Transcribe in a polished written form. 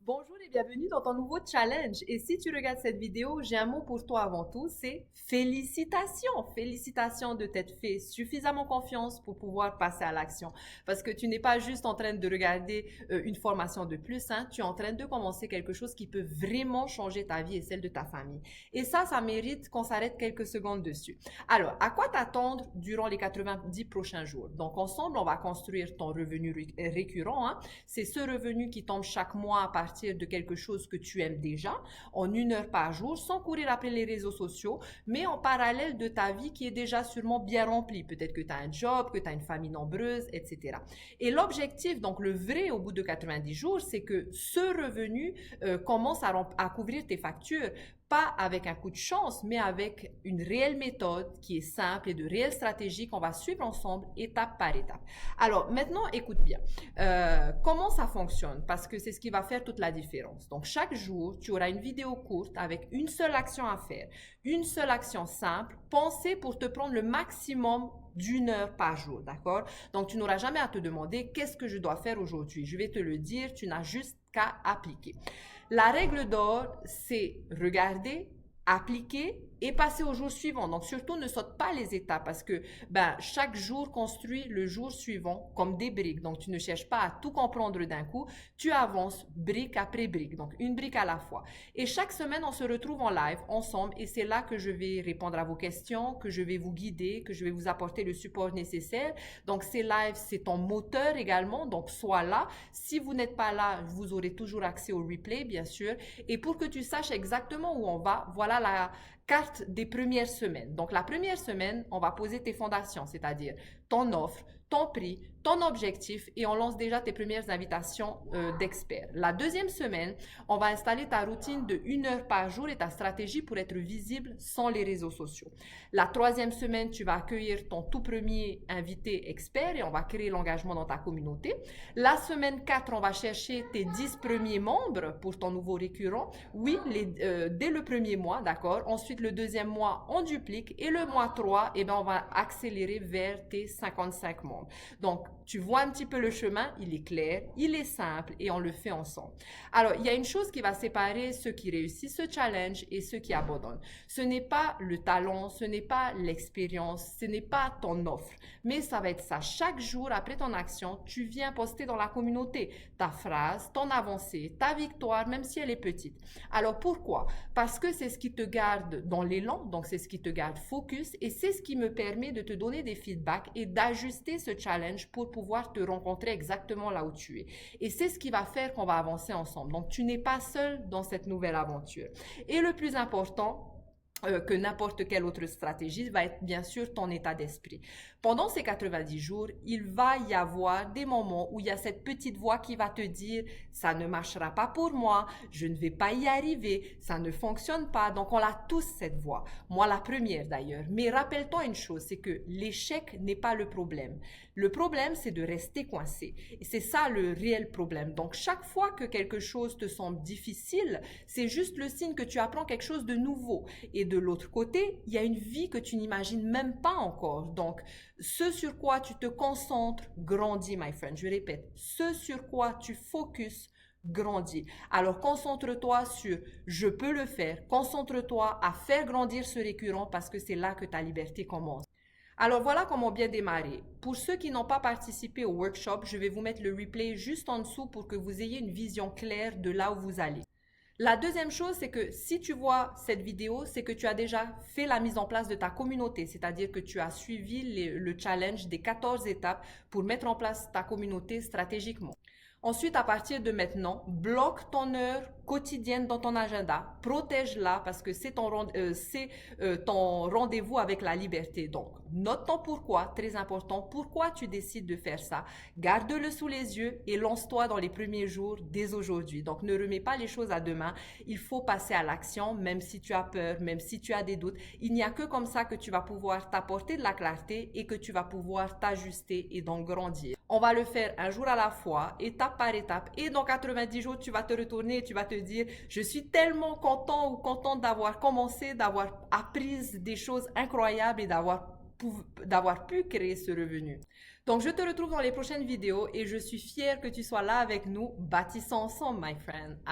Bonjour et bienvenue dans ton nouveau challenge. Et si tu regardes cette vidéo, j'ai un mot pour toi avant tout, c'est félicitations. Félicitations de t'être fait suffisamment confiance pour pouvoir passer à l'action. Parce que tu n'es pas juste en train de regarder une formation de plus, hein, tu es en train de commencer quelque chose qui peut vraiment changer ta vie et celle de ta famille. Et ça mérite qu'on s'arrête quelques secondes dessus. Alors, à quoi t'attendre durant les 90 prochains jours? Donc, ensemble, on va construire ton revenu récurrent, hein. C'est ce revenu qui tombe chaque mois à partir de quelque chose que tu aimes déjà, en 1 heure par jour, sans courir après les réseaux sociaux, mais en parallèle de ta vie qui est déjà sûrement bien remplie. Peut-être que tu as un job, que tu as une famille nombreuse, etc. Et l'objectif, donc le vrai au bout de 90 jours, c'est que ce revenu commence à couvrir tes factures, pas avec un coup de chance, mais avec une réelle méthode qui est simple et de réelles stratégies qu'on va suivre ensemble étape par étape. Alors maintenant, écoute bien. Comment ça fonctionne? Parce que c'est ce qui va faire toute la différence. Donc chaque jour, tu auras une vidéo courte avec une seule action à faire, une seule action simple, pensée pour te prendre le maximum d'1 heure par jour, d'accord? Donc tu n'auras jamais à te demander qu'est-ce que je dois faire aujourd'hui. Je vais te le dire, tu n'as juste qu'à appliquer. La règle d'or, c'est regarder, appliquer et passer au jour suivant. Donc surtout ne saute pas les étapes parce que chaque jour construit le jour suivant comme des briques. Donc tu ne cherches pas à tout comprendre d'un coup, tu avances brique après brique, donc une brique à la fois. Et chaque semaine on se retrouve en live ensemble et c'est là que je vais répondre à vos questions, que je vais vous guider, que je vais vous apporter le support nécessaire. Donc ces lives, c'est ton moteur également, donc sois là. Si vous n'êtes pas là, vous aurez toujours accès au replay bien sûr. Et pour que tu saches exactement où on va, voilà la carte des premières semaines. Donc, la première semaine, on va poser tes fondations, c'est-à-dire ton offre, ton prix, ton objectif et on lance déjà tes premières invitations d'experts. La deuxième semaine, on va installer ta routine de 1 heure par jour et ta stratégie pour être visible sans les réseaux sociaux. La troisième semaine, tu vas accueillir ton tout premier invité expert et on va créer l'engagement dans ta communauté. La semaine 4, on va chercher tes 10 premiers membres pour ton nouveau récurrent. Oui, dès le premier mois, d'accord? Ensuite, le deuxième mois, on duplique et le mois 3, on va accélérer vers tes 55 membres. Donc, tu vois un petit peu le chemin, il est clair, il est simple et on le fait ensemble. Alors, il y a une chose qui va séparer ceux qui réussissent ce challenge et ceux qui abandonnent. Ce n'est pas le talent, ce n'est pas l'expérience, ce n'est pas ton offre, mais ça va être ça. Chaque jour après ton action, tu viens poster dans la communauté ta phrase, ton avancée, ta victoire, même si elle est petite. Alors pourquoi? Parce que c'est ce qui te garde dans l'élan, donc c'est ce qui te garde focus et c'est ce qui me permet de te donner des feedbacks et d'ajuster ce challenge pour pouvoir te rencontrer exactement là où tu es. Et c'est ce qui va faire qu'on va avancer ensemble. Donc tu n'es pas seul dans cette nouvelle aventure. Et le plus important, que n'importe quelle autre stratégie va être bien sûr ton état d'esprit. Pendant ces 90 jours, il va y avoir des moments où il y a cette petite voix qui va te dire ça ne marchera pas pour moi, je ne vais pas y arriver, ça ne fonctionne pas. Donc on a tous cette voix. Moi la première d'ailleurs. Mais rappelle-toi une chose, c'est que l'échec n'est pas le problème. Le problème c'est de rester coincé. Et c'est ça le réel problème. Donc chaque fois que quelque chose te semble difficile, c'est juste le signe que tu apprends quelque chose de nouveau. Et de l'autre côté, il y a une vie que tu n'imagines même pas encore. Donc, ce sur quoi tu te concentres grandit, my friend. Je répète, ce sur quoi tu focuses grandit. Alors, concentre-toi sur je peux le faire. Concentre-toi à faire grandir ce récurrent parce que c'est là que ta liberté commence. Alors voilà comment bien démarrer. Pour ceux qui n'ont pas participé au workshop, je vais vous mettre le replay juste en dessous pour que vous ayez une vision claire de là où vous allez. La deuxième chose, c'est que si tu vois cette vidéo, c'est que tu as déjà fait la mise en place de ta communauté, c'est-à-dire que tu as suivi le challenge des 14 étapes pour mettre en place ta communauté stratégiquement. Ensuite, à partir de maintenant, bloque ton heure quotidienne dans ton agenda, protège-la parce que ton rendez-vous avec la liberté. Donc, note ton pourquoi, très important, pourquoi tu décides de faire ça. Garde-le sous les yeux et lance-toi dans les premiers jours dès aujourd'hui. Donc, ne remets pas les choses à demain. Il faut passer à l'action, même si tu as peur, même si tu as des doutes. Il n'y a que comme ça que tu vas pouvoir t'apporter de la clarté et que tu vas pouvoir t'ajuster et donc grandir. On va le faire un jour à la fois, étape par étape. Et dans 90 jours, tu vas te retourner et tu vas te dire, je suis tellement content ou contente d'avoir commencé, d'avoir appris des choses incroyables et d'avoir pu créer ce revenu. Donc, je te retrouve dans les prochaines vidéos et je suis fière que tu sois là avec nous, bâtissant ensemble, my friend.